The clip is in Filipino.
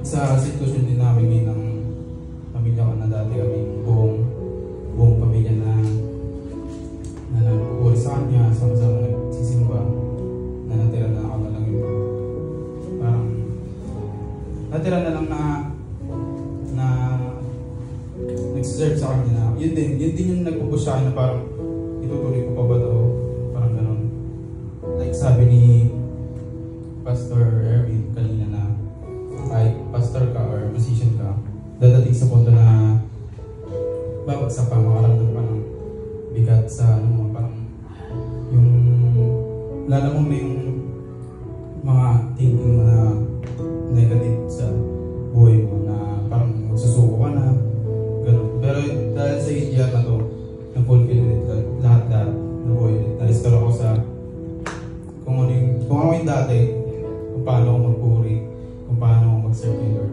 Sa sitwasyon din namin ngayon ng pamilya ko na dati kaming buong pamilya na nagpupuri sa kanya, sama-sama nagsisimba, na natira na ako na lang yung parang natira na lang na nagsiserve sa kanya na yun din yung nagpupush sa akin na parang itutuloy ko pa ba to, parang ganun. Like sabi ni Pastor Erwin kanina na kahit pastor ka or musician ka, dadating sa punto na babagsak ka, makaramdam ka ng bigat sa ano, parang yung lalo mo may yung mga thinking mo na negative sa buhay mo na parang magsusuko ka na gano'n. Pero dahil sa year na to, na-fulfill ulit lahat na buhay ulit. Na-restore ako sa kung ano yung dati, kung paano ako magpuri, kung paano ako mag-serve kay Lord.